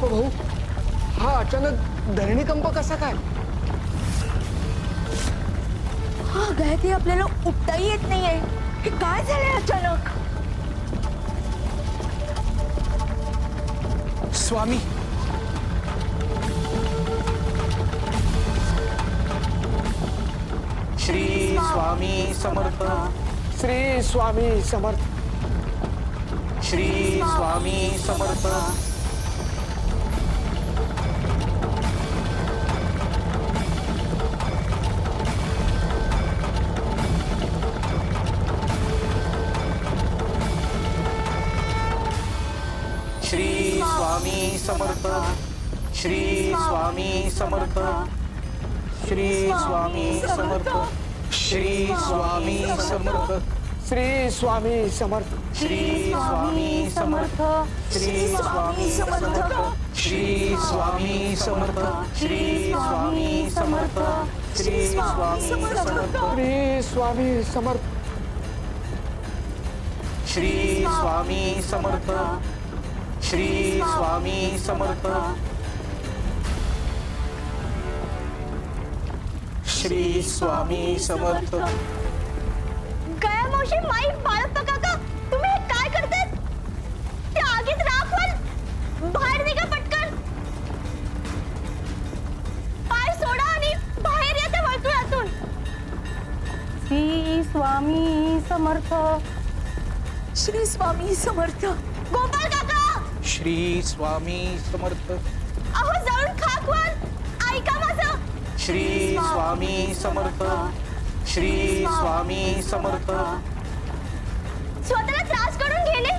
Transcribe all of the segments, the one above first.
भाऊ, हा अचानक धरणीकंप कसा काय? हा गायत्री, आपल्याला उठताही येत नाहीये. हे काय झालंय अचानक? स्वामी, श्री स्वामी समर्थ, श्री स्वामी समर्थ, श्री स्वामी समर्थ, श्री स्वामी समर्थ, श्री स्वामी समर्थ, श्री स्वामी समर्थ, श्री स्वामी समर्थ, श्री स्वामी समर्थ, श्री स्वामी समर्थ, श्री स्वामी समर्थ, श्री स्वामी समर्थ, श्री स्वामी समर्थ, श्री स्वामी समर्थ, श्री स्वामी समर्थ, श्री स्वामी समर्थ, श्री स्वामी समर्थ, श्री स्वामी समर्थ. गया मावशी, माई बाळप्पा काका, तुम्ही हे काय करताय? त्या आगीत राखवल, बाहेर निघा पटकन. पाय सोडा आणि बाहेर या त्या वर्तुळातून. श्री स्वामी समर्थ, श्री स्वामी समर्थ. गोपाल काका, श्री स्वामी समर्थ, अहो जळून खाक व्हाल, ऐका माझं. श्री स्वामी समर्थ, श्री स्वामी समर्थ, स्वतःला त्रास करून घेणे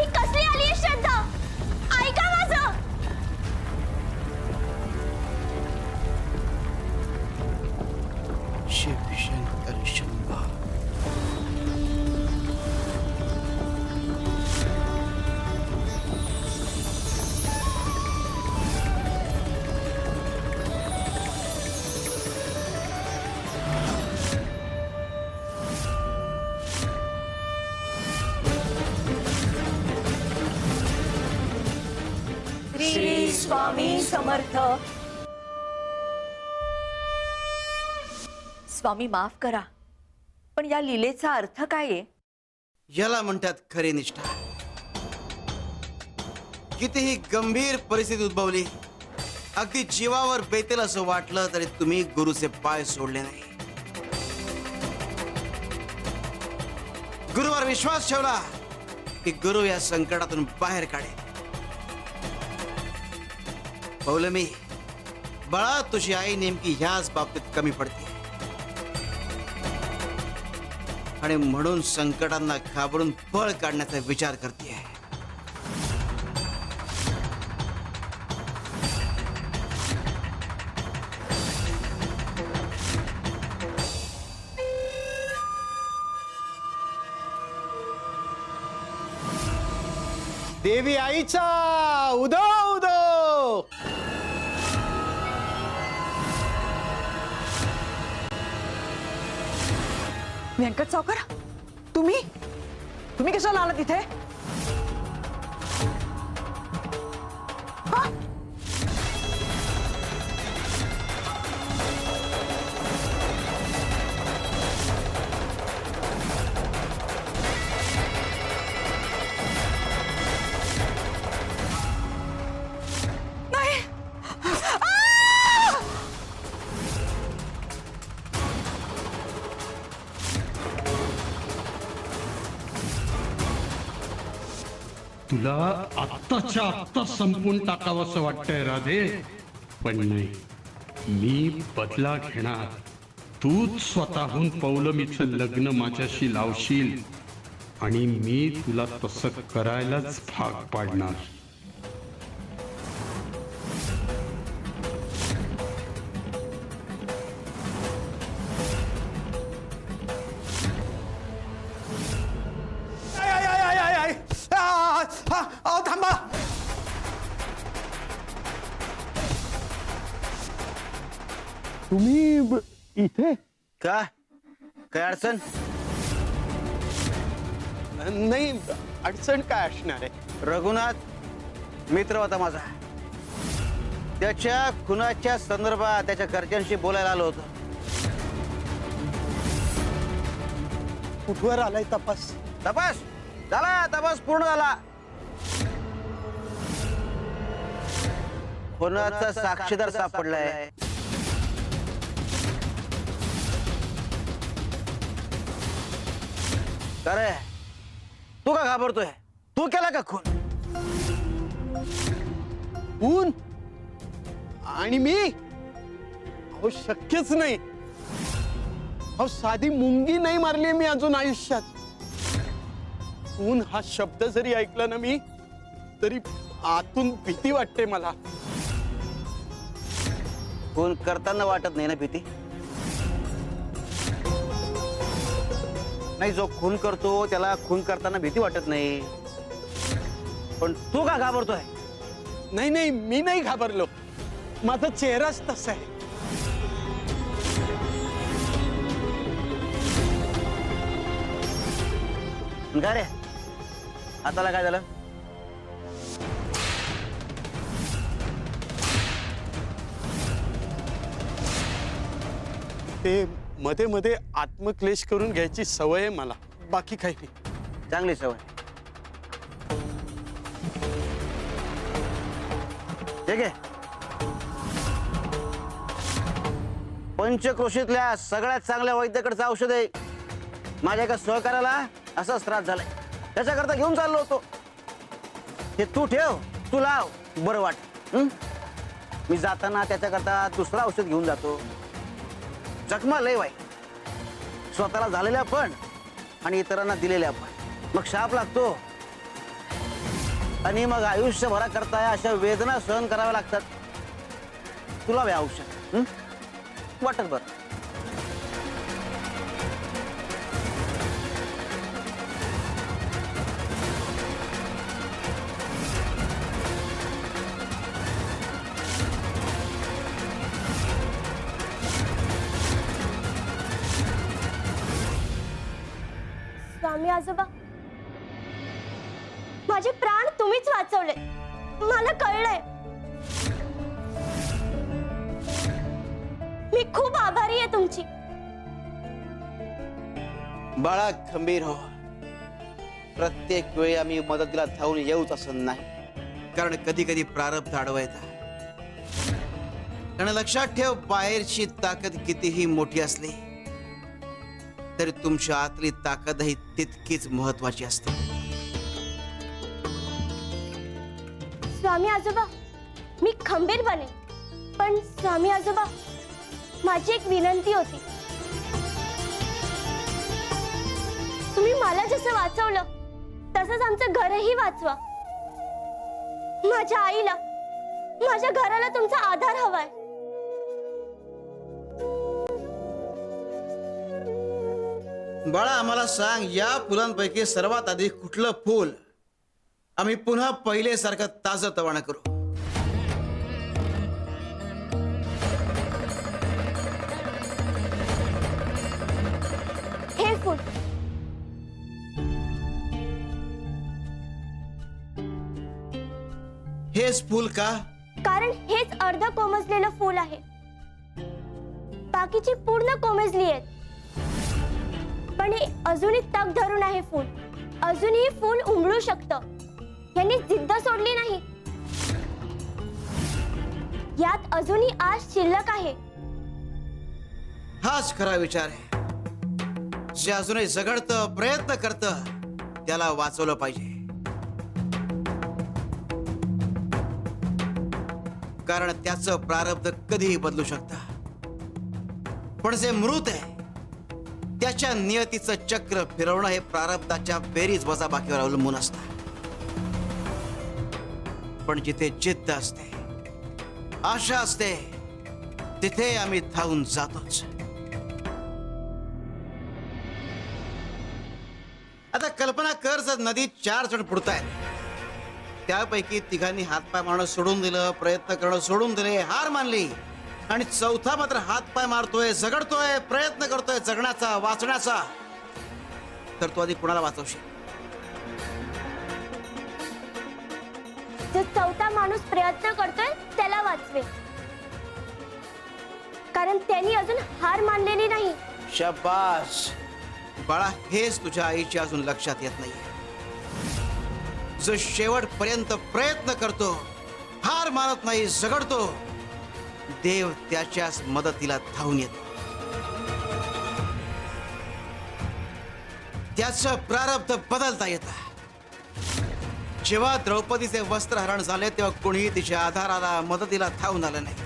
ही कसली आली आहे श्रद्धा? ऐका माझं. शिवशंकर शंभा. श्री स्वामी समर्थ. स्वामी माफ करा, पण या लीलेचा अर्थ काय आहे? याला म्हणतात खरी निष्ठा. कितीही गंभीर परिस्थिती उद्भवली, अगदी जीवावर बेतेल असं वाटलं तरी तुम्ही गुरुचे पाय सोडले नाही. गुरुवर विश्वास ठेवला की गुरु या संकटातून बाहेर काढेल. पौलमी, बाळा, तुझी आई नेमकी ह्याच बाबतीत कमी पडते आणि म्हणून संकटांना घाबरून पळ काढण्याचा विचार करते. देवी आईचा उदो उदो. व्यंकट सावकार, तुम्ही कशाला आलात इथे? नाही. तुला आत्ताच्या आत्ता संपून टाकावंसं वाटतंय राधे, पण नाही, मी बदला घेणार. तूच स्वतःहून पौलमीचं लग्न माझ्याशी लावशील आणि मी तुला तसं करायलाच भाग पाडणार. थांबा. तुम्ही इथे का काय अडचण? नाही, अडचण काय असणार आहे? रघुनाथ मित्र होता माझा. त्याच्या खुनाच्या संदर्भात त्याच्या घरच्यांशी बोलायला आलो होतो. कुठवर आलाय तपास? तपास झाला, तपास पूर्ण झाला. खुनाचा साक्षीदार सापडलाय. अरे तू का घाबरतोय? तू केला का खून? ऊन आणि मी? अहो शक्यच नाही. अहो साधी मुंगी नाही मारली मी अजून आयुष्यात. ऊन हा शब्द जरी ऐकला ना मी, तरी आतून भीती वाटते मला. खून करताना वाटत नाही ना भीती? नाही, जो खून करतो त्याला खून करताना भीती वाटत नाही. पण तू का घाबरतोय? नाही नाही, मी नाही घाबरलो. माझा चेहराच तसा आहे. काय रे, हाताला काय झालं? ते मध्ये मध्ये आत्मक्लेश करून घ्यायची सवय आहे मला, बाकी काही नाही. चांगली सवय. ठीक आहे. पंचक्रोशीतल्या सगळ्यात चांगल्या वैद्याकडचं औषध आहे. माझ्या एका सहकार्याला असाच त्रास झालाय, त्याच्याकरता घेऊन चाललो होतो. हे तू ठेव, तू लाव, बरं वाट. मी जाताना त्याच्याकरता दुसरं औषध घेऊन जातो. जखमा लय वाईट, स्वतःला झालेल्या पण आणि इतरांना दिलेल्या पण. मग शाप लागतो आणि मग आयुष्यभरा करता अशा वेदना सहन कराव्या लागतात. तुला वे औषध वाटत बरं. स्वामी आजोबा, माझे प्राण तुम्हीच वाचवले. मला कळलंय. मी खूप आभारी आहे तुमची. बाळा खंबीर हो. प्रत्येक वेळी आम्ही मदतीला धावून येऊच असं नाही, कारण कधी कधी प्रारब्ध आडवा येतात. आणि लक्षात ठेव, बाहेरची ताकद कितीही मोठी असली तरी तुमच्या आतली ताकदही तितकीच महत्वाची असते. स्वामी आजोबा, मी खंबीर बने. पण स्वामी आजोबा, माझी एक विनंती होती. तुम्ही मला जसं वाचवलं तसंच आमचं घरही वाचवा. माझ्या आईला, माझ्या घराला तुमचा आधार हवाय. बाळा आम्हाला सांग, या फुलांपैकी सर्वात आधी कुठलं फूल आम्ही पुन्हा पहिलेसारखं ताजं तवाणं करू? हे फूल. हेच फूल का? कारण हेच अर्ध कोमजलेलं फूल आहे. बाकीची पूर्ण कोमेजली आहेत. पण हे अजूनही तग धरून आहे फूल. अजूनही फूल उमळू शकतं. यांनी जिद्द सोडली नाही. यात अजूनही आश शिल्लक आहे. हाच खरा विचार आहे. जे अजूनही झगडतं, प्रयत्न करतं, त्याला वाचवलं पाहिजे. कारण त्याचं प्रारब्ध कधीही बदलू शकतं. पण जे मृत आहे त्याच्या नियतीचं चक्र फिरवणं हे प्रारब्धाच्या बेरीज वजाबाकीवर अवलंबून असतं. पण जिथे जिद्द असते, आशा असते, तिथे आम्ही धावून जातोच. आता कल्पना कर, जर नदीत 4 जण बुडतायत, त्यापैकी 3घांनी हातपाय मारणं सोडून दिलं, प्रयत्न करणं सोडून दिले, हार मानली, आणि 4था मात्र हातपाय मारतोय, झगडतोय, प्रयत्न करतोय जगण्याचा, वाचण्याचा, तर तू आधी कुणाला वाचवशील? जो चौथा माणूस प्रयत्न करतोय त्याला वाचवे, कारण त्यांनी अजून हार मानलेली नाही. शाबास बाळा, हेच तुझ्या आईच्या अजून लक्षात येत नाहीये. जो शेवटपर्यंत प्रयत्न करतो, हार मानत नाही, झगडतो, देव त्याच्याच मदतीला धावून येतो. त्याचं प्रारब्ध बदलता येतं. जेव्हा द्रौपदीचे वस्त्रहरण झाले तेव्हा कोणीही तिच्या आधाराला मदतीला धावून आलं नाही.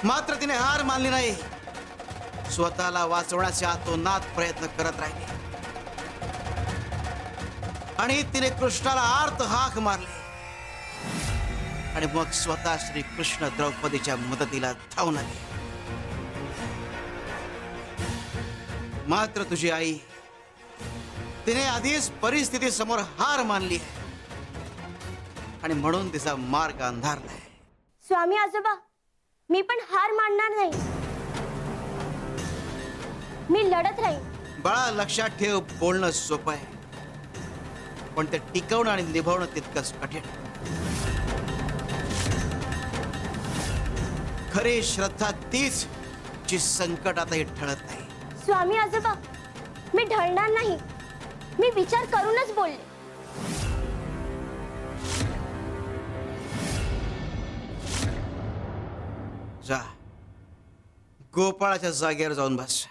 मात्र तिने हार मानली नाही. स्वतःला वाचवण्याचे आतोनात प्रयत्न करत राहिली आणि तिने कृष्णाला आर्त हाक मारली आणि मग स्वतः श्री कृष्ण द्रौपदीच्या मदतीला धावून आले. मात्र तुझी आई, तिने आधीच परिस्थिती समोर हार मानली आहे आणि म्हणून तिचा मार्ग अंधारलाय. स्वामी आजोबा, मी पण हार मानणार नाही. मी लढत राहीन. बाळा, लक्षात ठेव, बोलणं सोपं आहे, पण ते टिकवणं आणि निभावणं तितकंच कठीण. खरी श्रद्धा तीच जी संकटातही ठळत नाही. स्वामी आजोबा, मी ढळणार नाही. मी विचार करूनच बोलले. जा, गोपाळाच्या जागेवर जाऊन बस.